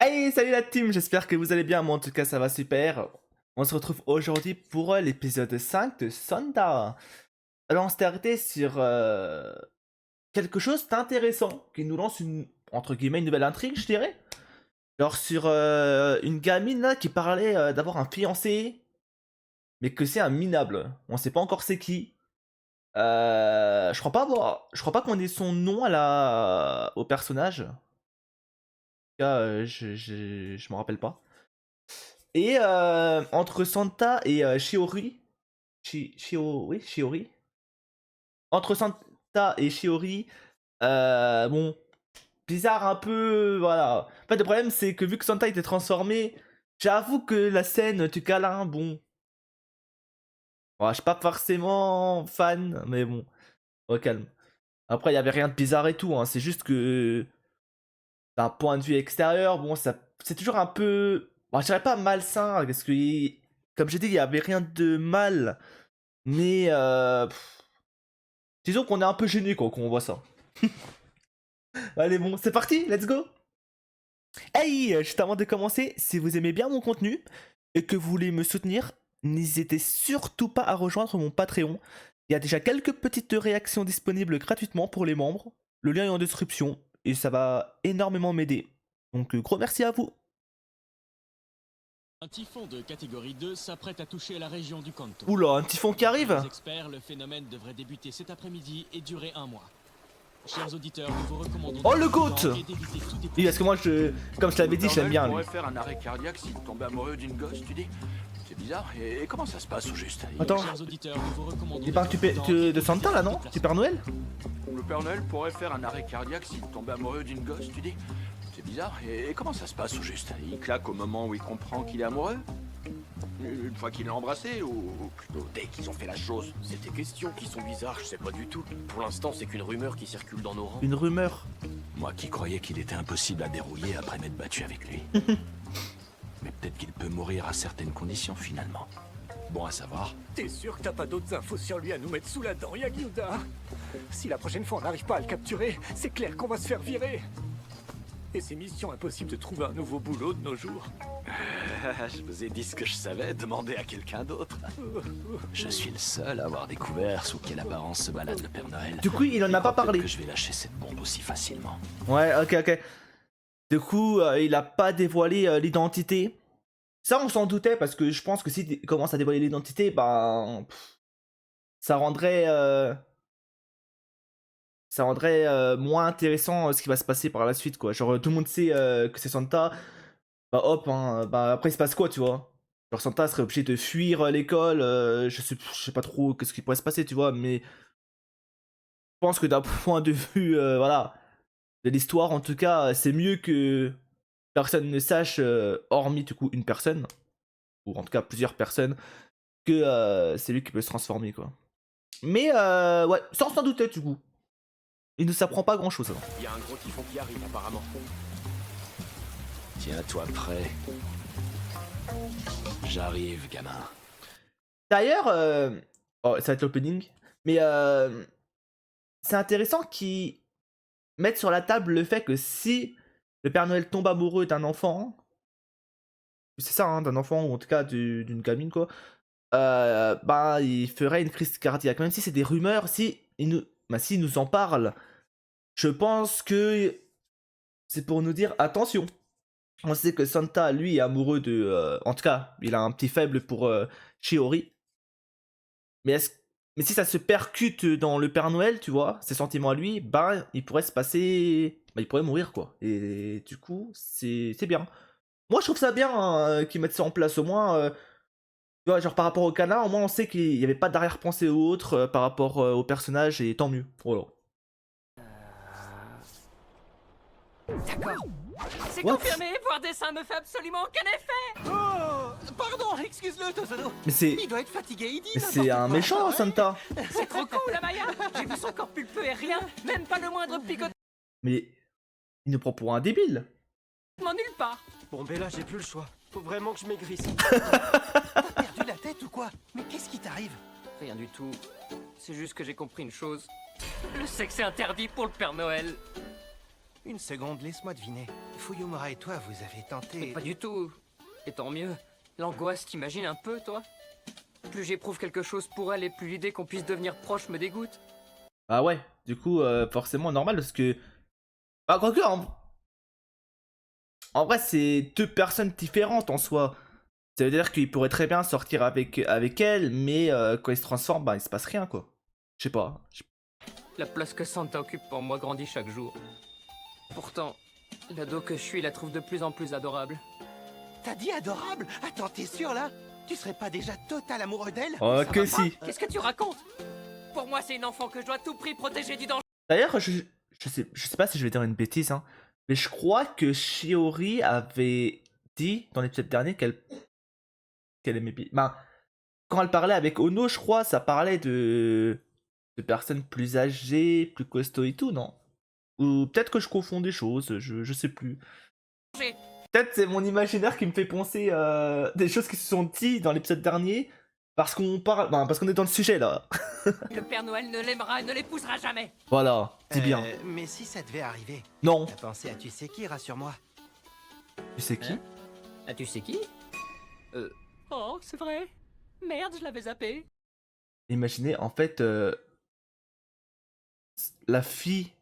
Hey, salut la team, j'espère que vous allez bien, moi en tout cas ça va super. On se retrouve aujourd'hui pour l'épisode 5 de Sonda. Alors on s'était arrêté sur quelque chose d'intéressant qui nous lance une, entre guillemets, une nouvelle intrigue, je dirais. Alors sur une gamine là qui parlait d'avoir un fiancé, mais que c'est un minable. On sait pas encore c'est qui. Je crois pas qu'on ait son nom au personnage. En tout cas, je m'en rappelle pas. Et entre Santa et Shiori, oui, Shiori. Entre Santa et Shiori, bon, bizarre un peu, voilà. En fait, le problème, c'est que vu que Santa était transformé, j'avoue que la scène du câlin, bon, ouais, je suis pas forcément fan, mais bon, au calme. Après, il y avait rien de bizarre et tout, hein, c'est juste que d'un point de vue extérieur, bon, ça, c'est toujours un peu, bon, je dirais pas malsain, parce que, comme j'ai dit, il y avait rien de mal. Mais disons qu'on est un peu gêné quand on voit ça. Allez bon, c'est parti, let's go. Hey, juste avant de commencer, si vous aimez bien mon contenu et que vous voulez me soutenir, n'hésitez surtout pas à rejoindre mon Patreon. Il y a déjà quelques petites réactions disponibles gratuitement pour les membres. Le lien est en description et ça va énormément m'aider. Donc gros merci à vous. Un typhon de catégorie 2 s'apprête à toucher la région du Kanto. Oula, un typhon qui arrive. Les experts, le phénomène devrait débuter cet après-midi et durer 1 mois. Chers auditeurs, nous vous recommandons Oh le goat. Oui, parce que moi, comme je l'avais dit, j'aime bien lui. pourrait faire un arrêt cardiaque s'il tombait amoureux d'une gosse, tu dis? C'est bizarre. Et comment ça se passe au juste? Attends, Chers auditeurs, nous vous recommandons il parle de Santa là, non? Du Père Noël? Le Père Noël pourrait faire un arrêt cardiaque s'il tombait amoureux d'une gosse, tu dis? C'est bizarre. Et comment ça se passe au juste? Il claque au moment où il comprend qu'il est amoureux? Une fois qu'il l'a embrassé ou plutôt dès qu'ils ont fait la chose? C'est des questions qui sont bizarres, je sais pas du tout. Pour l'instant, c'est qu'une rumeur qui circule dans nos rangs. Une rumeur. Moi qui croyais qu'il était impossible à dérouiller après m'être battu avec lui. Mais peut-être qu'il peut mourir à certaines conditions finalement. Bon à savoir. T'es sûr que t'as pas d'autres infos sur lui à nous mettre sous la dent, Yagilda? Si la prochaine fois on n'arrive pas à le capturer, c'est clair qu'on va se faire virer. Et c'est mission impossible de trouver un nouveau boulot de nos jours. Je vous ai dit ce que je savais, demandez à quelqu'un d'autre. Je suis le seul à avoir découvert sous quelle apparence se balade le Père Noël. Du coup, il en a pas parlé. Que je vais lâcher cette bombe aussi facilement. Ouais, ok. Du coup, il a pas dévoilé l'identité. Ça, on s'en doutait parce que je pense que s'il commence à dévoiler l'identité, ben, ça rendrait, moins intéressant ce qui va se passer par la suite, quoi. Genre, tout le monde sait que c'est Santa. Bah hop, hein, bah après il se passe quoi, tu vois? Genre Santa serait obligé de fuir l'école, je sais pas trop qu'est-ce qui pourrait se passer, tu vois, mais je pense que d'un point de vue, voilà, de l'histoire en tout cas, c'est mieux que personne ne sache, hormis du coup une personne, ou en tout cas plusieurs personnes, que c'est lui qui peut se transformer, quoi. Mais ouais, sans s'en douter du coup. Il ne s'apprend pas grand chose. Il y a un gros typhon qui arrive apparemment. Tiens-toi prêt. J'arrive, gamin. D'ailleurs, oh, ça va être l'opening, mais c'est intéressant qu'ils mettre sur la table le fait que si le Père Noël tombe amoureux d'un enfant, c'est ça, hein, d'un enfant ou en tout cas d'une gamine quoi, bah il ferait une crise cardiaque. Même si c'est des rumeurs, si s'il nous en parle, je pense que c'est pour nous dire attention. On sait que Santa, lui, est amoureux de, en tout cas, il a un petit faible pour Shiori. Mais mais si ça se percute dans le Père Noël, tu vois, ses sentiments à lui, bah, il pourrait se passer. Bah, il pourrait mourir, quoi. Et du coup, c'est bien. Moi, je trouve ça bien hein, qu'ils mettent ça en place. Au moins, tu vois, genre par rapport au canard, au moins on sait qu'il n'y avait pas d'arrière-pensée ou autre par rapport au personnage, et tant mieux. Voilà. D'accord. C'est What? confirmé, voir des seins me fait absolument aucun effet. Oh, pardon, excuse-le, Tozono. Mais c'est. Il doit être fatigué, il dit Mais c'est n'importe un quoi. méchant, Santa. C'est trop cool, la Maya. J'ai vu son corps pulpeux et rien, même pas le moindre picotement Mais il nous prend pour un débile. nulle part. Bon, ben là, j'ai plus le choix. Faut vraiment que je maigrisse. T'as perdu la tête ou quoi? Mais qu'est-ce qui t'arrive? Rien du tout. C'est juste que j'ai compris une chose. Le sexe est interdit pour le Père Noël. Une seconde, laisse-moi deviner. Fuyumura et toi, vous avez tenté... Pas du tout. Et tant mieux. L'angoisse, t'imagines un peu, toi? Plus j'éprouve quelque chose pour elle et plus l'idée qu'on puisse devenir proche me dégoûte. Ah ouais, du coup, forcément normal parce que. Ah, quoique, en vrai, c'est deux personnes différentes en soi. Ça veut dire qu'il pourrait très bien sortir avec elle, mais quand il se transforme, bah il se passe rien quoi. Je sais pas. La place que Santa occupe pour moi grandit chaque jour. Pourtant, l'ado que je suis la trouve de plus en plus adorable. T'as dit adorable? Attends, t'es sûr là? Tu serais pas déjà total amoureux d'elle? Oh, Ça que va pas? si. Qu'est-ce que tu racontes? Pour moi, c'est une enfant que je dois à tout prix protéger du danger. D'ailleurs, je sais pas si je vais dire une bêtise, hein, mais je crois que Shiori avait dit dans l'épisode dernier qu'elle aimait bien. Ben, quand elle parlait avec Ono, je crois, ça parlait de personnes plus âgées, plus costauds et tout, non? Ou peut-être que je confonds des choses, je sais plus. Peut-être c'est mon imaginaire qui me fait penser des choses qui se sont dites dans l'épisode dernier, parce qu'on parle, ben, parce qu'on est dans le sujet là. Le Père Noël ne l'aimera et ne l'épousera jamais. Voilà, c'est bien. Mais si ça devait arriver, Non, t'as pensé à tu sais qui, rassure-moi. tu sais qui? Hein? Ah, tu sais qui? Oh, c'est vrai. Merde, je l'avais zappé. Imaginez, en fait, la fille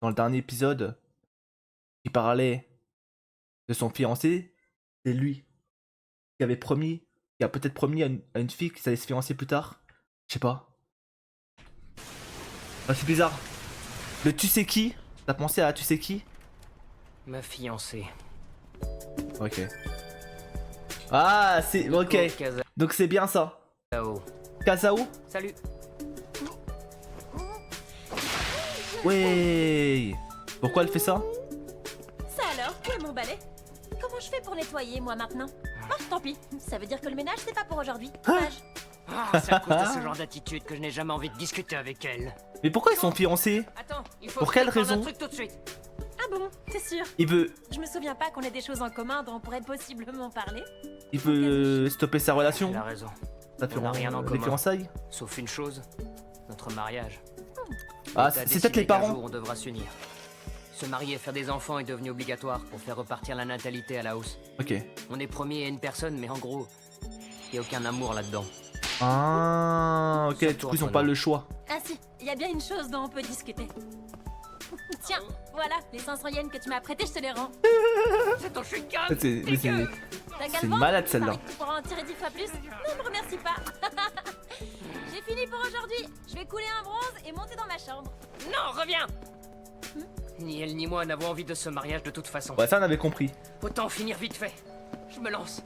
dans le dernier épisode qui parlait de son fiancé, c'est lui qui avait promis, qui a peut-être promis à une fille qu'il allait se fiancer plus tard. Je sais pas. Ah, c'est bizarre. Le tu sais qui? T'as pensé à tu sais qui? Ma fiancée. Ok. Ah, c'est. Ok. Kazao. Donc c'est bien ça. Kazao? Salut. Ouais. Pourquoi elle fait ça? Ça alors, où est mon balai? Comment je fais pour nettoyer, moi, maintenant? Oh, tant pis. Ça veut dire que le ménage, c'est pas pour aujourd'hui. Dommage. Ah, c'est à cause de ce genre d'attitude que je n'ai jamais envie de discuter avec elle. Mais pourquoi ils sont fiancés? Attends, il faut Pour que quelle je te parle d'un raison? truc tout de suite. Ah bon, t'es sûr? Il veut. Je me souviens pas qu'on ait des choses en commun dont on pourrait possiblement parler. Il veut stopper sa relation? Elle a raison. Ça on n'a rien en les commun. fiançailles? Sauf une chose, notre mariage. Ah, L'État a c'est peut-être décidé les qu'un parents. jour, on devra s'unir. Se marier et faire des enfants est devenu obligatoire pour faire repartir la natalité à la hausse. Ok. On est promis à une personne, mais en gros, il n'y a aucun amour là-dedans. Ah, ok, du coup ils ont pas le choix. Ah si, il y a bien une chose dont on peut discuter. Tiens, voilà, les 500 yens que tu m'as prêtés, je te les rends. C'est ton chewing-gum. Mais c'est T'as qu'à c'est le vendre, malade celle-là. pareil que tu pourras en tirer 10 fois plus. Ne me remercie pas. J'ai fini pour aujourd'hui. Je vais couler un bronze et monter dans ma chambre. Non, reviens. Ni elle ni moi n'avons envie de ce mariage de toute façon. Ouais, ça on avait compris. Autant finir vite fait. Je me lance.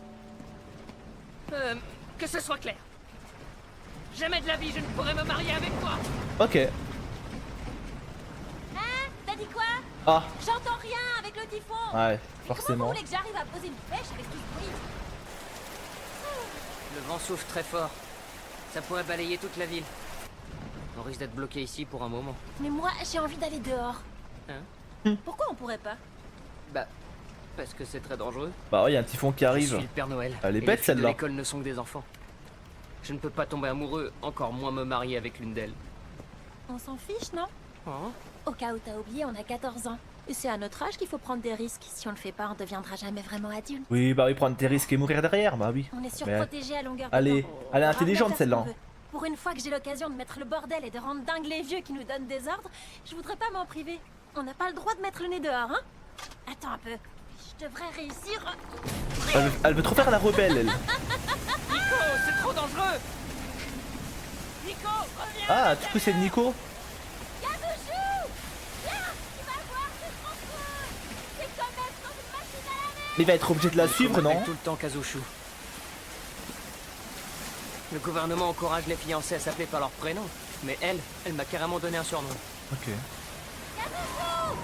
Que ce soit clair. Jamais de la vie je ne pourrais me marier avec toi. Ok. Hein? T'as dit quoi? Ah, J'entends rien avec le typhon. ouais, Mais comment vous forcément. voulez que j'arrive à poser une pêche avec tout ce bruit? Le vent souffle très fort. Ça pourrait balayer toute la ville. On risque d'être bloqué ici pour un moment. Mais moi, j'ai envie d'aller dehors. Hein? Pourquoi on pourrait pas? Bah, parce que c'est très dangereux. Bah ouais, y a un typhon qui Je arrive. suis le Père Noël. Elle est et bête, les filles de celle-là. l'école ne sont que des enfants. Je ne peux pas tomber amoureux, encore moins me marier avec l'une d'elles. On s'en fiche, non? Hein? Au cas où t'as oublié, on a 14 ans. Et c'est à notre âge qu'il faut prendre des risques. Si on le fait pas, on deviendra jamais vraiment adulte. Oui, bah oui, prendre des risques et mourir derrière, bah oui. On est surprotégé à longueur de Elle est, temps. elle est On intelligente va faire ce celle-là. qu'on veut. Pour une fois que j'ai l'occasion de mettre le bordel et de rendre dingue les vieux qui nous donnent des ordres, je voudrais pas m'en priver. On n'a pas le droit de mettre le nez dehors, hein? Attends un peu. Je devrais réussir. Elle veut trop faire la rebelle, elle. Nico, c'est trop dangereux! Nico, reviens! Ah, du coup c'est Nico. Yabouchou! Viens! Tu vas voir, c'est trop cool! C'est comme être dans une machine à laver! Il va être obligé de la suivre, On m'appelle non? tout le temps Kazuchu. Le gouvernement encourage les fiancés à s'appeler par leur prénom, mais elle m'a carrément donné un surnom. Ok. Yabouchou!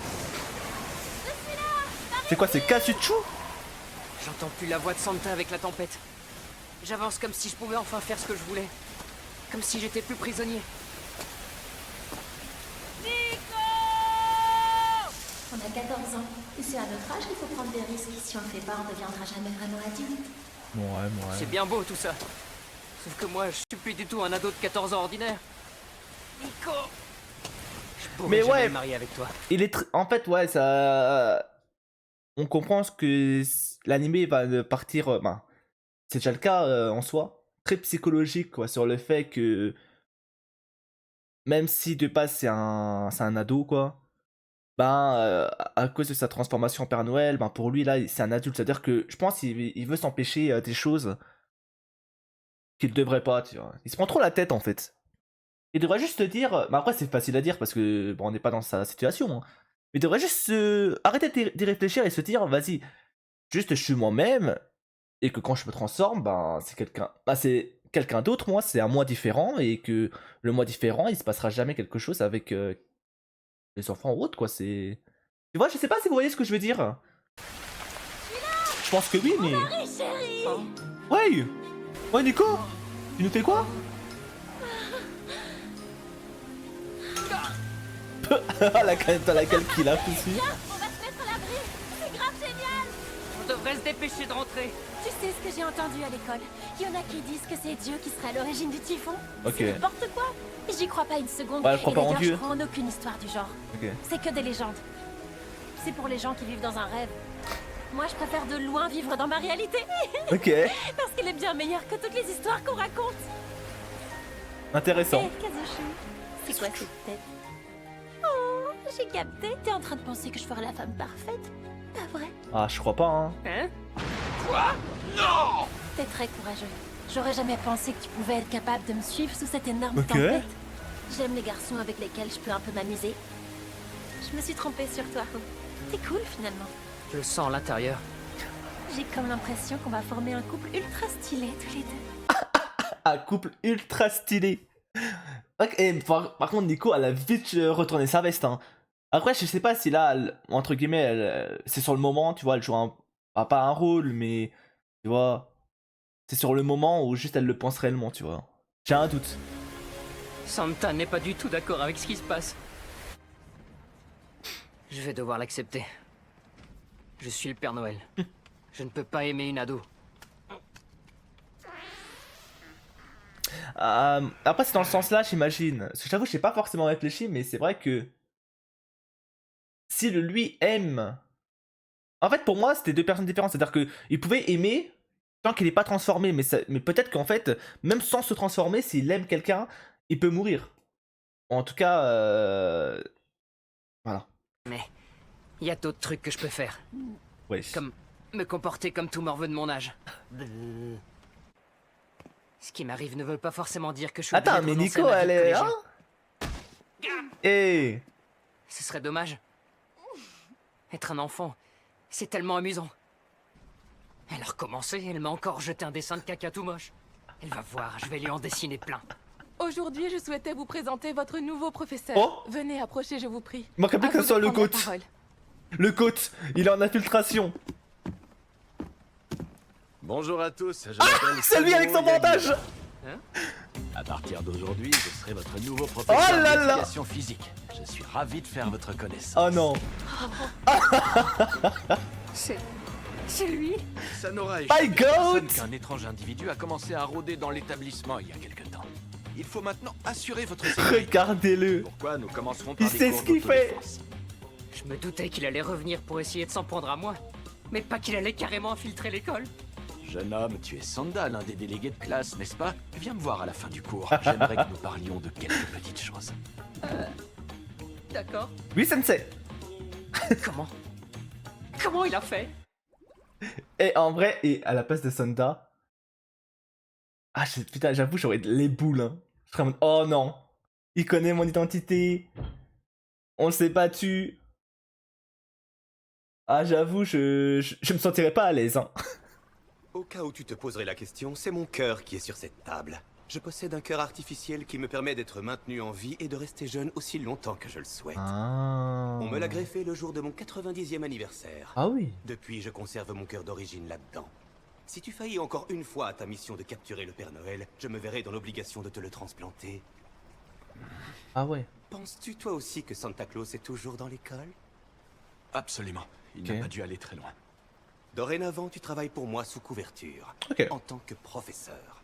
Je suis là! C'est quoi, c'est Kasuchu? J'entends plus la voix de Santa avec la tempête. J'avance comme si je pouvais enfin faire ce que je voulais. Comme si j'étais plus prisonnier. Nico! On a 14 ans. Et c'est à notre âge qu'il faut prendre des risques. Si on le fait pas, on deviendra jamais vraiment adulte. Ouais. C'est bien beau tout ça. Sauf que moi, je suis plus du tout un ado de 14 ans ordinaire. Nico! Je pourrais Mais jamais ouais. me marier avec toi. En fait, ouais, ça. On comprend ce que l'animé va partir. Ben, c'est déjà le cas en soi. Très psychologique, quoi, sur le fait que. Même si de base c'est un ado, quoi. Ben, à cause de sa transformation en Père Noël, ben pour lui, là, c'est un adulte. C'est-à-dire que je pense qu'il veut s'empêcher des choses qu'il devrait pas, tu vois. Il se prend trop la tête, en fait. Il devrait juste te dire. Mais après, c'est facile à dire parce que bon, on n'est pas dans sa situation. Hein. Mais il devrait juste arrêter d'y réfléchir et se dire, vas-y, juste je suis moi-même. Et que quand je me transforme, ben c'est quelqu'un d'autre, moi, c'est un moi différent. Et que le moi différent, il se passera jamais quelque chose avec les enfants ou autre, quoi. C'est. Tu vois, je sais pas si vous voyez ce que je veux dire. Je pense que oui, mais. Marie, chérie. Ouais! Ouais, Nico! Tu nous fais quoi? T'as laquelle qu'il a foutu? Viens, on va se mettre à l'abri. C'est grave génial. On devrait se dépêcher de rentrer. Tu sais ce que j'ai entendu à l'école? Il y en a qui disent que c'est Dieu qui serait à l'origine du typhon. Ok. C'est n'importe quoi. J'y crois pas une seconde. Ouais, je crois Et pas en d'ailleurs, Dieu. je crois en aucune histoire du genre. Ok. C'est que des légendes. C'est pour les gens qui vivent dans un rêve. Moi, je préfère de loin vivre dans ma réalité. Ok. Parce qu'elle est bien meilleure que toutes les histoires qu'on raconte. Intéressant. Hé, Kazushi, c'est quoi cette tête? Oh, j'ai capté. T'es en train de penser que je ferai la femme parfaite? Pas vrai? Ah, je crois pas, hein. Hein? T'es très courageux. J'aurais jamais pensé que tu pouvais être capable de me suivre sous cette énorme Ok. tempête. J'aime les garçons avec lesquels je peux un peu m'amuser. Je me suis trompée sur toi. T'es cool finalement. Je le sens à l'intérieur. J'ai comme l'impression qu'on va former un couple ultra stylé tous les deux. Un couple ultra stylé. Ok, par contre, Nico, elle a vite retourné sa veste, hein. Après, je sais pas si là, entre guillemets, c'est sur le moment, tu vois, elle joue pas un rôle, mais tu vois, c'est sur le moment où juste elle le pense réellement, tu vois. J'ai un doute. Santa n'est pas du tout d'accord avec ce qui se passe. Je vais devoir l'accepter. Je suis le Père Noël. Je ne peux pas aimer une ado. Après, c'est dans le sens là, j'imagine. Parce que j'avoue, je sais pas forcément réfléchi, mais c'est vrai que si lui aime. En fait, pour moi, c'était deux personnes différentes. C'est-à-dire qu'il pouvait aimer tant qu'il n'est pas transformé, mais peut-être qu'en fait, même sans se transformer, s'il aime quelqu'un, il peut mourir. En tout cas, voilà. Mais il y a d'autres trucs que je peux faire. Ouais. Comme me comporter comme tout morveux de mon âge. Ce qui m'arrive ne veut pas forcément dire que je suis Attends, obligé de mais renoncer à Nico, ma vie elle de est. collégien. Hein Eh Ce serait dommage. Être un enfant, c'est tellement amusant. Elle a recommencé, elle m'a encore jeté un dessin de caca tout moche. Elle va voir, je vais lui en dessiner plein. Aujourd'hui, je souhaitais vous présenter votre nouveau professeur. Oh Venez, approchez, je vous prie. Il manquerait plus À que vous ce soit de le prendre la coach. parole. Le coach, il est en infiltration. Bonjour à tous, je m'appelle C'est lui avec son Sano bandage. Yagura. Hein? À partir d'aujourd'hui, je serai votre nouveau professeur Oh là là. d'éducation physique. Je suis ravi de faire votre connaissance. Oh non. C'est lui? Ça n'aura My échappé God. personne qu'un étrange individu a commencé à rôder dans l'établissement il y a quelque temps. Il faut maintenant assurer votre sécurité. Regardez-le. Pourquoi nous commencerons par Il des sait cours ce qu'il fait. d'autodéfense. Je me doutais qu'il allait revenir pour essayer de s'en prendre à moi. Mais pas qu'il allait carrément infiltrer l'école. Jeune homme, tu es Sanda, l'un des délégués de classe, n'est-ce pas? Viens me voir à la fin du cours. J'aimerais que nous parlions de quelques petites choses. D'accord. Oui, sensei. Comment? Comment il a fait? Et en vrai, et à la place de Sonda. Ah, putain, j'avoue, j'aurais les boules. Hein. Je serais en mode, oh non. Il connaît mon identité. On s'est battu. Ah, j'avoue, je me sentirais pas à l'aise. Hein. Au cas où tu te poserais la question, c'est mon cœur qui est sur cette table. Je possède un cœur artificiel qui me permet d'être maintenu en vie et de rester jeune aussi longtemps que je le souhaite. Ah. On me l'a greffé le jour de mon 90e anniversaire. Ah oui. Depuis, je conserve mon cœur d'origine là-dedans. Si tu faillis encore une fois à ta mission de capturer le Père Noël, je me verrai dans l'obligation de te le transplanter. Ah ouais. Penses-tu toi aussi que Santa Claus est toujours dans l'école? Absolument. Il Ok. n'a pas dû aller très loin. Dorénavant, tu travailles pour moi sous couverture, Ok. en tant que professeur.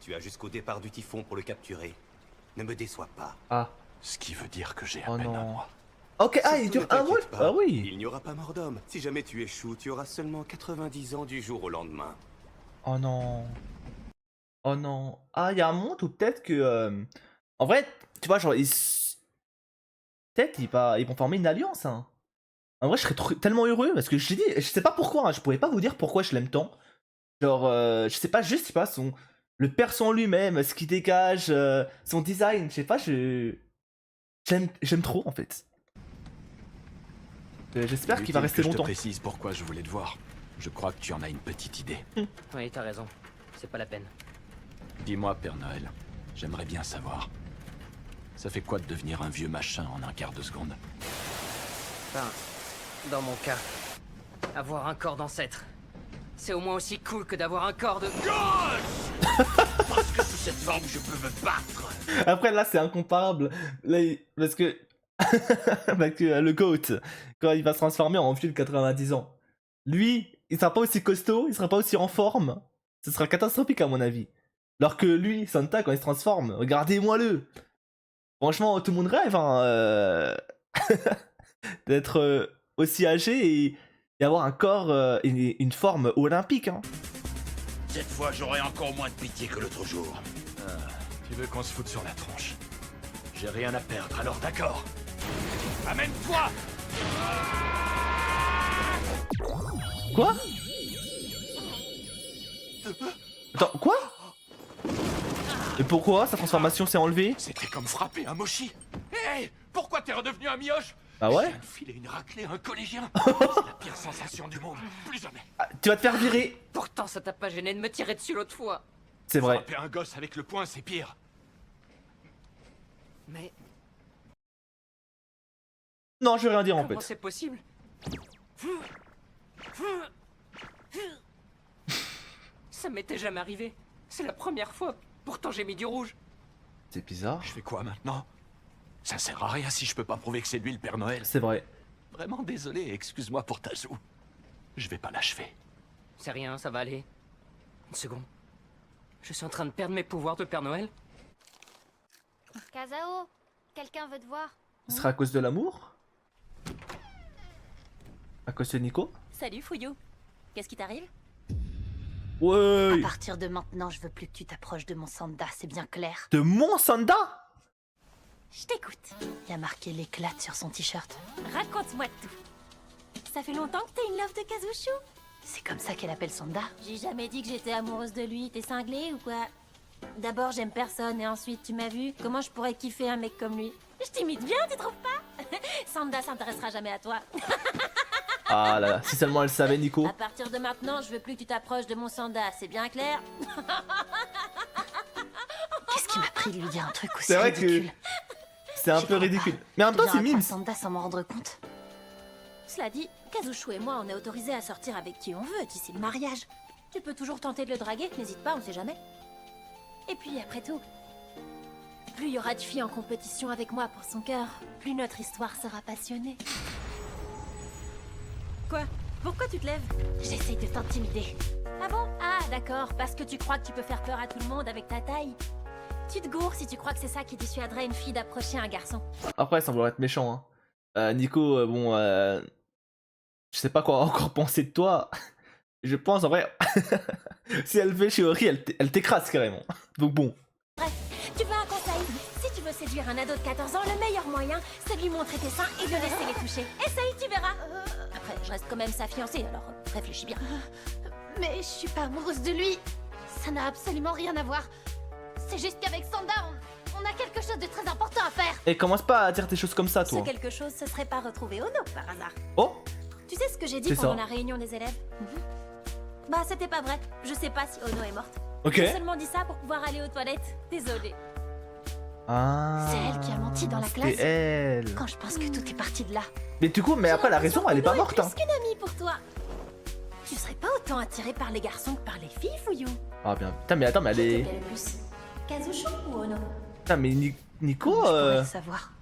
Tu as jusqu'au départ du typhon pour le capturer. Ne me déçois pas. Ah. Ce qui veut dire que j'ai à Oh peine un non. mois. Ok, ah, il Surtout, dure ne un mois. t'inquiète pas, Ah oui. Il n'y aura pas mort d'homme. Si jamais tu échoues, tu auras seulement 90 ans du jour au lendemain. Oh non. Oh non. Ah, il y a un monde où peut-être que. En vrai, tu vois, genre, peut-être ils vont former une alliance, hein. En vrai, je serais tellement heureux parce que je t'ai dit, je sais pas pourquoi, hein, je pourrais pas vous dire pourquoi je l'aime tant. Genre, je sais pas, juste, je sais pas, le perso en lui-même, ce qu'il dégage, son design, je sais pas, j'aime trop en fait. J'espère qu'il va Inutile rester que je te longtemps. précise pourquoi je voulais te voir. Je crois que tu en as une petite idée. Oui, t'as raison. C'est pas la peine. Dis-moi, Père Noël, j'aimerais bien savoir. Ça fait quoi de devenir un vieux machin en un quart de seconde? Enfin, dans mon cas, avoir un corps d'ancêtre, c'est au moins aussi cool que d'avoir un corps de... Parce que sous cette forme, je peux me battre. Après là, c'est incomparable. Là, parce que le GOAT, quand il va se transformer en vieux de 90 ans, lui, il sera pas aussi costaud, il sera pas aussi en forme. Ce sera catastrophique à mon avis. Alors que lui, Santa, quand il se transforme, regardez-moi-le. Franchement, tout le monde rêve hein, d'être aussi âgé et avoir un corps et une forme olympique. Hein. Cette fois, j'aurai encore moins de pitié que l'autre jour. Tu veux qu'on se foute sur la tronche? J'ai rien à perdre, alors d'accord. Amène-toi! Quoi? Attends, quoi? Et pourquoi sa transformation s'est enlevée? C'était comme frapper un mochi. Hé! Pourquoi t'es redevenu un mioche? Ah ouais? Je viens de filer une raclée à un collégien. C'est la pire sensation du monde. Plus jamais. Ah, tu vas te faire virer. Pourtant, ça t'a pas gêné de me tirer dessus l'autre fois. C'est vrai. Frapper un gosse avec le poing, c'est pire. Mais Non, je vais rien dire en comment fait. c'est possible? Ça m'était jamais arrivé. C'est la première fois. Pourtant, j'ai mis du rouge. C'est bizarre. Je fais quoi maintenant? Ça sert à rien si je peux pas prouver que c'est lui le Père Noël. C'est vrai. Vraiment désolé, excuse-moi pour ta joue. Je vais pas l'achever. C'est rien, ça va aller. Une seconde. Je suis en train de perdre mes pouvoirs de Père Noël. Kazao, quelqu'un veut te voir. Ce sera à cause de l'amour? À cause de Nico? Salut Fouillou. Qu'est-ce qui t'arrive? Ouais. À partir de maintenant, je veux plus que tu t'approches de mon Sanda, c'est bien clair. De mon Sanda? Je t'écoute. Il y a marqué l'éclat sur son t-shirt. Raconte-moi tout. Ça fait longtemps que t'es une love de Kazushou? C'est comme ça qu'elle appelle Sanda. J'ai jamais dit que j'étais amoureuse de lui. T'es cinglé ou quoi? D'abord j'aime personne et ensuite tu m'as vu. Comment je pourrais kiffer un mec comme lui? Je t'imite bien, tu trouves pas? Sanda s'intéressera jamais à toi. Ah là là, si seulement elle savait Nico. À partir de maintenant, je veux plus que tu t'approches de mon Sanda, c'est bien clair? Qu'est-ce qui m'a pris de lui dire un truc aussi C'est vrai que ridicule? c'est un J'y peu crois ridicule. pas. Mais en même temps, c'est Deviens un Mims. Sanda sans m'en rendre compte. Cela dit, Kazushou et moi, on est autorisés à sortir avec qui on veut d'ici le mariage. Tu peux toujours tenter de le draguer, n'hésite pas, on sait jamais. Et puis après tout, plus il y aura de filles en compétition avec moi pour son cœur, plus notre histoire sera passionnée. Quoi? Pourquoi tu te lèves? J'essaye de t'intimider. Ah bon? Ah d'accord, parce que tu crois que tu peux faire peur à tout le monde avec ta taille. Tu te gourres si tu crois que c'est ça qui dissuaderait une fille d'approcher un garçon. Après, ça vouloir être méchant. Hein. Nico, bon, je sais pas quoi encore penser de toi. Je pense en vrai, si elle fait chez Ori, elle t'écrase carrément. Donc bon. Bref, tu veux un conseil? Si tu veux séduire un ado de 14 ans, le meilleur moyen, c'est de lui montrer tes seins et de le laisser les toucher. Essaye, tu verras. Après, je reste quand même sa fiancée, alors réfléchis bien. Mais je suis pas amoureuse de lui. Ça n'a absolument rien à voir. C'est juste qu'avec Sanda, on a quelque chose de très important à faire. Et commence pas à dire des choses comme ça, Ce toi. quelque chose, ce serait pas retrouver Ono par hasard. Oh. Tu sais ce que j'ai dit C'est pendant ça. la réunion des élèves? Bah, c'était pas vrai. Je sais pas si Ono est morte. Ok. J'ai seulement dit ça pour pouvoir aller aux toilettes. Désolée. Ah. C'est elle qui a menti dans la classe. C'est elle. Quand je pense que tout est parti de là. Mais du coup, mais après, la raison, elle est pas Ono morte. Hein. Plus qu'une amie pour toi. Tu serais pas autant attiré par les garçons que par les filles, Fouillou? Ah bien. Putain, mais attends, mais elle Qui te est. plaît le plus? Kazushou ou Ono? Putain, mais Nico, Je pourrais le savoir.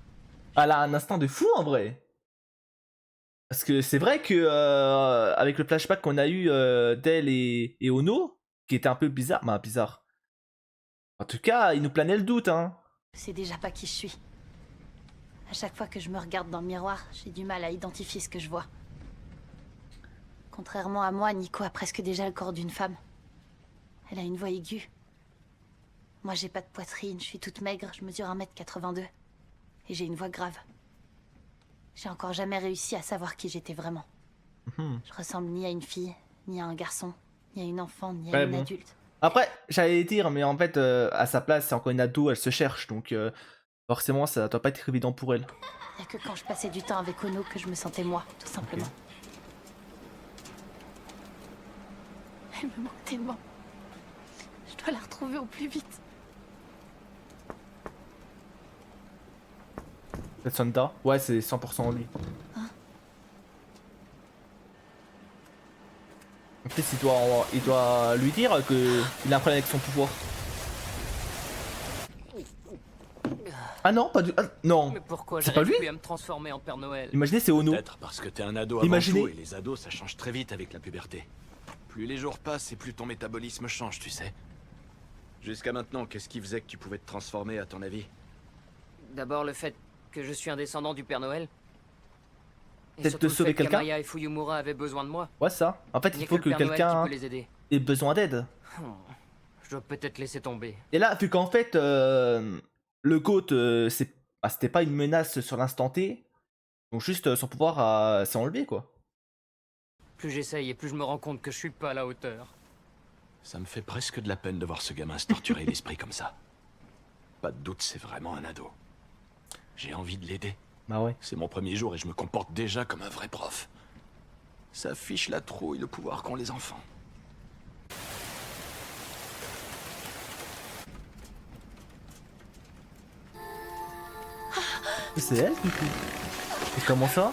elle a un instinct de fou en vrai. Parce que c'est vrai que avec le flashback qu'on a eu d'elle et Ono, qui était un peu bizarre, bah bizarre. En tout cas, il nous planait le doute, hein. Je sais déjà pas qui je suis. À chaque fois que je me regarde dans le miroir, j'ai du mal à identifier ce que je vois. Contrairement à moi, Nico a presque déjà le corps d'une femme. Elle a une voix aiguë. Moi, j'ai pas de poitrine, je suis toute maigre, je mesure 1m82. Et j'ai une voix grave. J'ai encore jamais réussi à savoir qui j'étais vraiment. Je ressemble ni à une fille, ni à un garçon, ni à une enfant, ni à Ouais, une bon. adulte. Après, j'allais dire, mais en fait, à sa place, c'est encore une ado, elle se cherche, donc forcément, ça doit pas être évident pour elle. Y a que quand je passais du temps avec Ono que je me sentais moi, tout simplement. Elle me manque tellement. Je dois la retrouver au plus vite. Cette Sonda, ouais, c'est 100% lui. En fait, il doit lui dire qu'il a un problème avec son pouvoir. Ah non, pas du. Ah, non. Mais pourquoi C'est pas j'arrive lui plus à me transformer en Père Noël? Imaginez, c'est Ono. Peut-être parce que t'es un ado avant Imaginez. tout, et les ados ça change très vite avec la puberté. Plus les jours passent et plus ton métabolisme change, tu sais. Jusqu'à maintenant, qu'est-ce qui faisait que tu pouvais te transformer, à ton avis? D'abord le fait que je suis un descendant du Père Noël. Et Peut-être surtout de le sauver fait quelqu'un. qu'Amaya et Fuyumura avaient besoin de moi. Ouais, ça. En fait, Il y il a faut que que le Père Noël quelqu'un qui peut les aider. ait besoin d'aide. Je dois peut-être laisser tomber. Et là, vu qu'en fait, le GOAT, c'était pas une menace sur l'instant T, donc juste son pouvoir s'est enlevé, quoi. Plus j'essaye et plus je me rends compte que je suis pas à la hauteur. Ça me fait presque de la peine de voir ce gamin se torturer l'esprit comme ça. Pas de doute, c'est vraiment un ado. J'ai envie de l'aider. Bah ouais. C'est mon premier jour et je me comporte déjà comme un vrai prof. Ça fiche la trouille le pouvoir qu'ont les enfants. C'est elle, du coup. Et comment ça?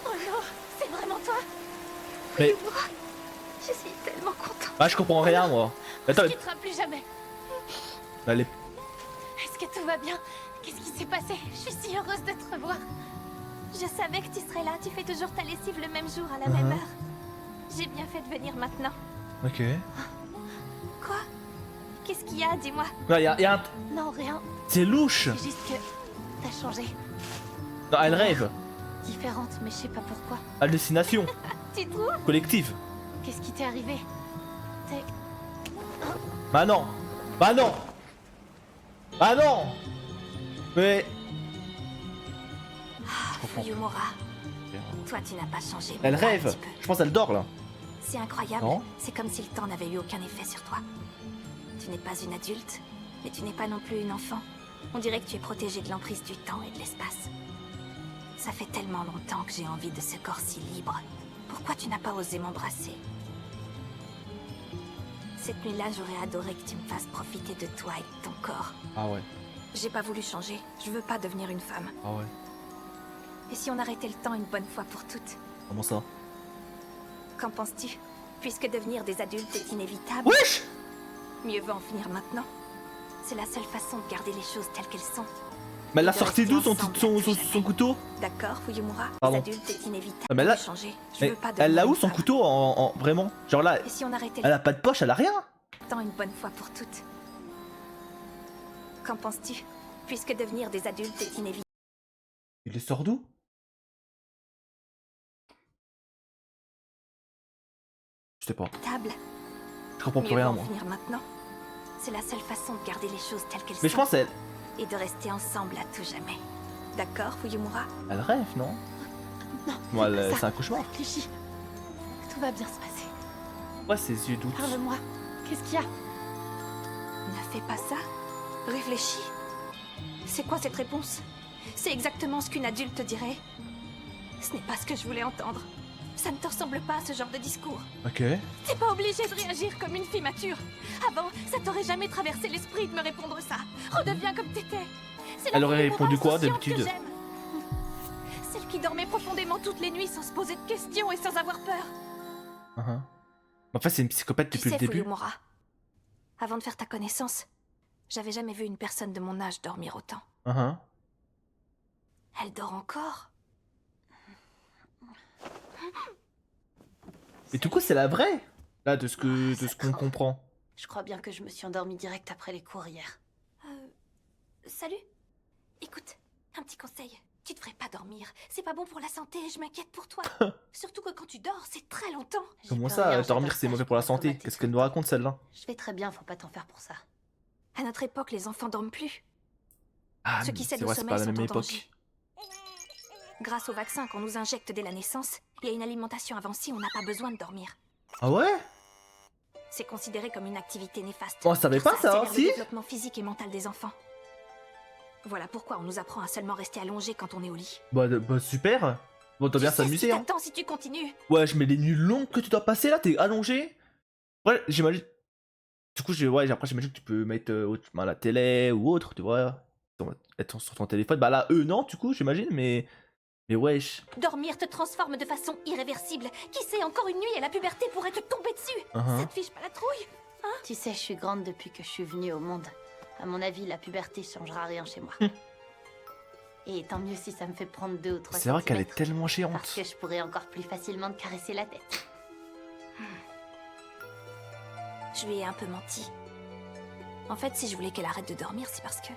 Oh non, c'est vraiment toi. Mais. Je suis tellement contente. Ah, je comprends rien, moi. Attends, Tu ne quitteras plus jamais. mais elle est- Est-ce que tout va bien? Qu'est-ce qui s'est passé? Je suis si heureuse de te revoir. Je savais que tu serais là. Tu fais toujours ta lessive le même jour, à la même heure. J'ai bien fait de venir maintenant. Ok. Quoi? Qu'est-ce qu'il y a? Dis-moi. Ouais, y a un. Non, rien. C'est louche. C'est juste que t'as changé. Non, elle rêve. Différente, mais je sais pas pourquoi. Hallucination. Tu trouves? Collective. Qu'est-ce qui t'est arrivé? T'es... Bah non. Bah non. Bah non. Mais. Je comprends. Fuyumura, toi tu n'as pas changé. Elle même pas un rêve. petit peu. Je pense qu'elle dort là. C'est incroyable. Non. C'est comme si le temps n'avait eu aucun effet sur toi. Tu n'es pas une adulte, mais tu n'es pas non plus une enfant. On dirait que tu es protégée de l'emprise du temps et de l'espace. Ça fait tellement longtemps que j'ai envie de ce corps si libre. Pourquoi tu n'as pas osé m'embrasser? Cette nuit-là, j'aurais adoré que tu me fasses profiter de toi et de ton corps. Ah ouais. J'ai pas voulu changer. Je veux pas devenir une femme. Ah ouais. Et si on arrêtait le temps une bonne fois pour toutes? Comment ça? Qu'en penses-tu? Puisque devenir des adultes est inévitable, Wesh. mieux vaut en finir maintenant. C'est la seule façon de garder les choses telles qu'elles sont. Mais elle a De sorti rester d'où ensemble son à tout jamais. couteau? D'accord, Fuyumura? Pardon. Les adultes est inévitable Ah, mais là- de changer. Je Mais veux pas elle devenir l'a où une son femme. couteau en vraiment? Genre là, Et si on arrêtait elle a pas de poche, elle a rien. le temps une bonne fois pour toutes? Qu'en penses-tu? Puisque devenir des adultes est inévitable. Il les sort d'où? Je sais pas. Je comprends plus Mieux rien vaut moi. en finir maintenant. C'est la seule façon de garder les choses telles qu'elles Mais sont. je pense elle Et de rester ensemble à tout jamais. D'accord, Fuyumura? rêve, non? Non. Bon, c'est pas ça. c'est un cauchemar. Réfléchis. Tout va bien se passer. Ouais, ses yeux doux. Parle-moi. Qu'est-ce qu'il y a? Ne fais pas ça. Réfléchis. C'est quoi cette réponse? C'est exactement ce qu'une adulte dirait. Ce n'est pas ce que je voulais entendre. Ça ne te ressemble pas à ce genre de discours. Ok. T'es pas obligée de réagir comme une fille mature. Avant, ça t'aurait jamais traversé l'esprit de me répondre ça. Redeviens comme t'étais. C'est la Elle aurait Fuyumura répondu quoi, insouciante d'habitude? que j'aime. Celle qui dormait profondément toutes les nuits sans se poser de questions et sans avoir peur. Enfin, c'est une psychopathe Tu depuis sais, le début. Fuyumura, avant de faire ta connaissance, j'avais jamais vu une personne de mon âge dormir autant. Elle dort encore. Et du coup, c'est la vraie. Là, de ce qu'on comprend. Je crois bien que je me suis endormie direct après les cours hier. Salut. Écoute, un petit conseil. Tu devrais pas dormir. C'est pas bon pour la santé, je m'inquiète pour toi. Surtout que quand tu dors, c'est très longtemps. Comment J'y peux ça, rien, dormir j'adore c'est ça, mauvais je pour la pourrais santé? traumatisme Qu'est-ce qu'elle tout nous le raconte celle-là? Je vais très bien, faut pas t'en faire pour ça. À notre époque, les enfants dorment plus. Ah, Ceux qui c'est cèdent au vrai, c'est sommeil pas la sont même en époque. danger. Grâce au vaccin qu'on nous injecte dès la naissance et à une alimentation avancée, on n'a pas besoin de dormir. Ah ouais? C'est considéré comme une activité néfaste. On savait car pas ça, accélère si? le développement physique et mental des enfants. Voilà pourquoi on nous apprend à seulement rester allongé quand on est au lit. Bah super. Bon, t'as bien Tu sais ce s'amuser, qui hein. t'attend si tu continues. Ouais, je mets les nuits longues que tu dois passer là, t'es allongé. Ouais, j'imagine. Du coup, après, j'imagine que tu peux mettre la télé ou autre, tu vois. Être sur ton téléphone. Bah là, eux, non, du coup, j'imagine, mais. Mais wesh. Dormir te transforme de façon irréversible. Qui sait, encore une nuit et la puberté pourrait te tomber dessus. Ça te fiche pas la trouille? Tu sais, je suis grande depuis que je suis venue au monde. À mon avis, la puberté changera rien chez moi. Et tant mieux si ça me fait prendre 2 ou 3 C'est vrai qu'elle est centimètres, tellement parce géante. que je pourrais encore plus facilement te caresser la tête. Je lui ai un peu menti. En fait, si je voulais qu'elle arrête de dormir, c'est parce que...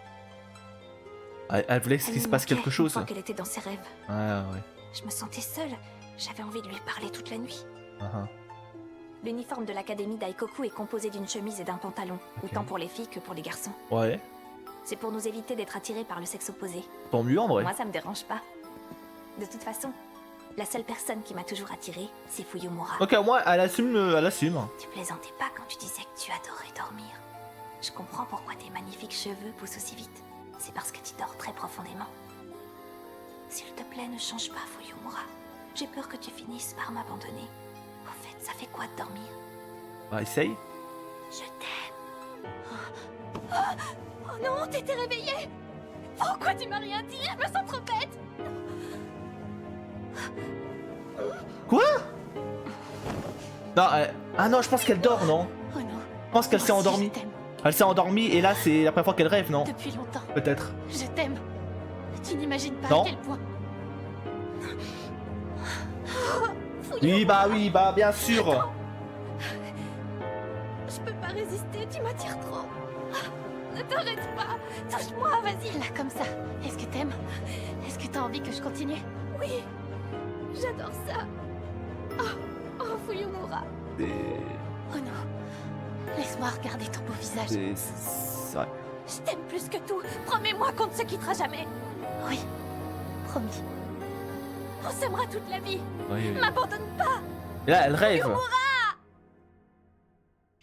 Elle voulait qu'il se passe quelque chose. Une fois qu'elle était dans ses rêves. Ouais. Je me sentais seule. J'avais envie de lui parler toute la nuit. Uh-huh. L'uniforme de l'académie d'Aikoku est composé d'une chemise et d'un pantalon, autant pour les filles que pour les garçons. Ouais. C'est pour nous éviter d'être attirés par le sexe opposé. Tant mieux en vrai. Moi, ça me dérange pas. De toute façon, la seule personne qui m'a toujours attirée, c'est Fuyumura. Ok, moi, elle assume, elle assume. Tu plaisantais pas quand tu disais que tu adorais dormir. Je comprends pourquoi tes magnifiques cheveux poussent aussi vite. C'est parce que tu dors très profondément. S'il te plaît, ne change pas, Fuyumura. J'ai peur que tu finisses par m'abandonner. En fait, ça fait quoi de dormir? Bah, essaye. Je t'aime. Oh non, t'étais réveillée? Pourquoi tu m'as rien dit? Je me sens trop bête. Quoi? Non, ah non, je pense qu'elle dort, non? Oh non. Je pense qu'elle s'est Moi aussi, endormie. je t'aime. Elle s'est endormie et là, c'est la première fois qu'elle rêve, non? Depuis longtemps. Peut-être. Je t'aime. Tu n'imagines pas Non. à quel point. Oui, bah, bien sûr. Je peux pas résister, tu m'attires trop. Ne t'arrête pas. Touche-moi, vas-y. Là, comme ça. Est-ce que t'aimes? Est-ce que t'as envie que je continue? Oui, j'adore ça. Oh, Fuyumura. Oh non. Laisse-moi regarder ton beau visage. C'est vrai. Je t'aime plus que tout. Promets-moi qu'on ne se quittera jamais. Oui. Promis. On s'aimera toute la vie. Oui. M'abandonne pas. Et là, elle rêve.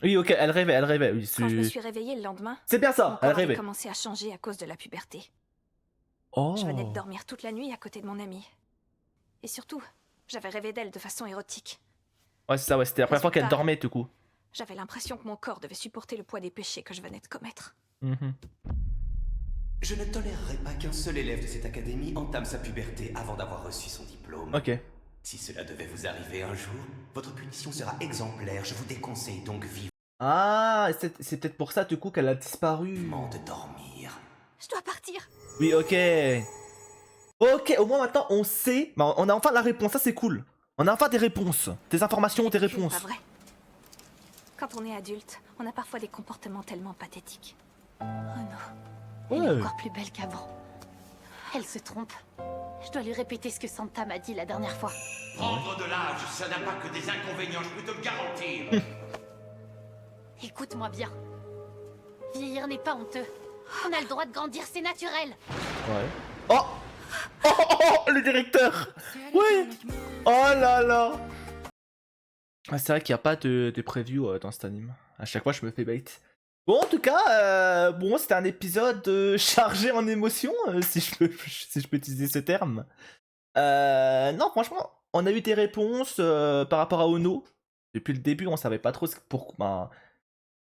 Oui, ok, elle rêvait. Oui, Quand je me suis réveillée le lendemain, c'est bien mon ça, corps elle avait rêvait. commencé à changer à cause de la puberté. Oh. Je venais de dormir toute la nuit à côté de mon amie. Et surtout, j'avais rêvé d'elle de façon érotique. Ouais, c'est ça, ouais, c'était la première fois qu'elle Résultat. dormait, du coup. J'avais l'impression que mon corps devait supporter le poids des péchés que je venais de commettre. Mhm. Je ne tolérerai pas qu'un seul élève de cette académie entame sa puberté avant d'avoir reçu son diplôme. Ok. Si cela devait vous arriver un jour, votre punition sera exemplaire. Je vous déconseille donc Ah, c'est peut-être pour ça, du coup, qu'elle a disparu. vivement de dormir. Je dois partir. Oui, ok. Ok, au moins maintenant, on sait. Bah, on a enfin la réponse, ça c'est cool. On a enfin des réponses. Des informations, des C'est réponses. pas vrai. Quand on est adulte, on a parfois des comportements tellement pathétiques. Oh non. Elle est encore plus belle qu'avant. Elle se trompe. Je dois lui répéter ce que Santa m'a dit la dernière fois. Prendre de l'âge, ça n'a pas que des inconvénients, je peux te le garantir. Écoute-moi bien. Vieillir n'est pas honteux. On a le droit de grandir, c'est naturel. Ouais. Oh, le directeur. Oui. Oh là là. Ah, c'est vrai qu'il n'y a pas de preview dans cet anime. À chaque fois, je me fais bait. Bon, en tout cas, bon, c'était un épisode chargé en émotions, si je peux utiliser ce terme. Non, franchement, on a eu des réponses par rapport à Ono. Depuis le début, on savait pas trop pourquoi.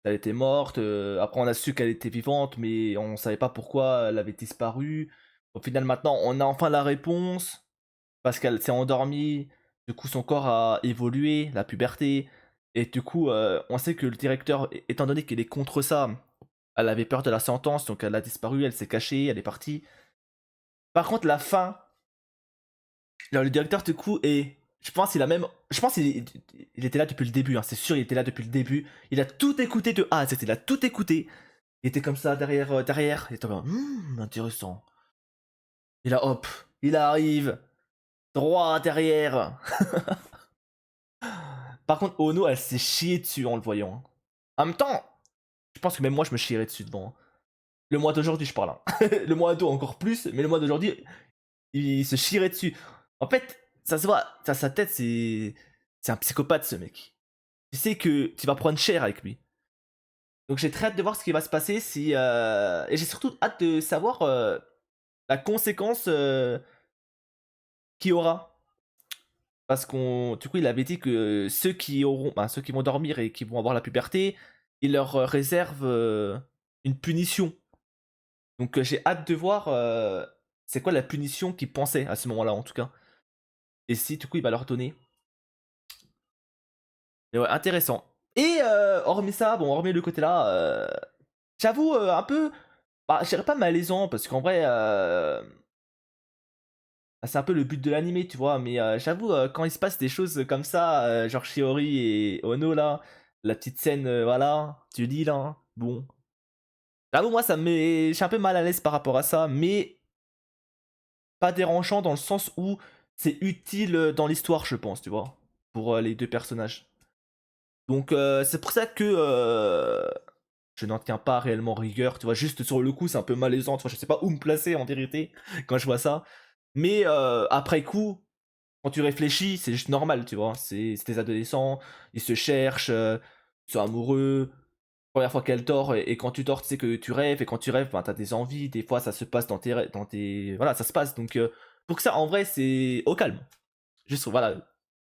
Elle était morte. Après, on a su qu'elle était vivante, mais on savait pas pourquoi elle avait disparu. Au final, maintenant, on a enfin la réponse. Parce qu'elle s'est endormie. Du coup, son corps a évolué, la puberté. Et du coup, on sait que le directeur, étant donné qu'il est contre ça, elle avait peur de la sentence, donc elle a disparu, elle s'est cachée, elle est partie. Par contre, la fin, alors, le directeur, du coup, je pense qu'il était là depuis le début, hein, c'est sûr, il était là depuis le début. Il a tout écouté de A à Z, il a tout écouté. Il était comme ça derrière, il était comme, intéressant. Et là, hop, il arrive. Droit derrière. Par contre, Ono, elle s'est chiée dessus en le voyant. En même temps, je pense que même moi, je me chierais dessus devant. Le mois d'aujourd'hui, je parle. Hein. Le mois d'eau encore plus, mais le mois d'aujourd'hui, il se chierait dessus. En fait, ça se voit, sa tête, c'est un psychopathe, ce mec. Tu sais que tu vas prendre cher avec lui. Donc j'ai très hâte de voir ce qui va se passer si... Et j'ai surtout hâte de savoir la conséquence qu'il y aura. Parce du coup, il avait dit que ceux qui vont dormir et qui vont avoir la puberté, il leur réserve une punition. Donc j'ai hâte de voir c'est quoi la punition qu'il pensait à ce moment-là, en tout cas. Et si, du coup, il va leur donner. Mais ouais, intéressant. Et hormis ça, bon, hormis le côté là, j'avoue un peu, bah, je dirais pas malaisant, parce qu'en vrai, c'est un peu le but de l'animé, tu vois, mais j'avoue, quand il se passe des choses comme ça, genre Shiori et Ono là, la petite scène, voilà, du lit là, hein, bon. J'avoue, moi, je suis un peu mal à l'aise par rapport à ça, mais pas dérangeant dans le sens où c'est utile dans l'histoire, je pense, tu vois, pour les deux personnages. Donc c'est pour ça que je n'en tiens pas réellement rigueur, tu vois, juste sur le coup c'est un peu malaisant, tu vois, je sais pas où me placer en vérité quand je vois ça. Mais après coup, quand tu réfléchis, c'est juste normal, tu vois, c'est des adolescents, ils se cherchent, ils sont amoureux, première fois qu'elle dort, et quand tu dors, tu sais que tu rêves, et quand tu rêves, ben, t'as des envies, des fois ça se passe dans tes... Voilà, ça se passe, donc pour que ça, en vrai, c'est au calme. Juste, voilà, je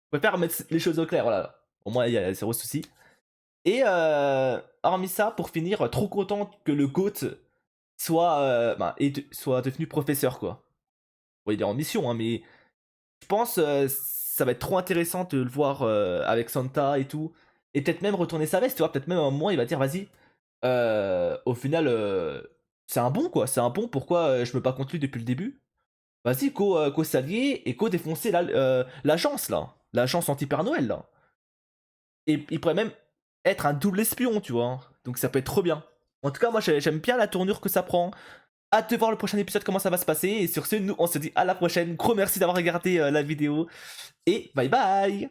préfère mettre les choses au clair, voilà. Au moins, il y a zéro souci. Et hormis ça, pour finir, trop content que le GOAT soit devenu professeur, quoi. Bon, il est en mission, hein, mais je pense ça va être trop intéressant de le voir avec Santa et tout. Et peut-être même retourner sa veste, tu vois. Peut-être même à un moment, il va dire, vas-y, au final, c'est un bon, quoi. C'est un bon, pourquoi je me bats contre lui depuis le début? Vas-y, go s'allier et go défoncer l'agence, là. L'agence anti-Père Noël, là. Et il pourrait même être un double espion, tu vois. Donc ça peut être trop bien. En tout cas, moi j'aime bien la tournure que ça prend. Hâte de voir le prochain épisode, comment ça va se passer. Et sur ce, nous on se dit à la prochaine. Gros merci d'avoir regardé la vidéo. Et bye bye.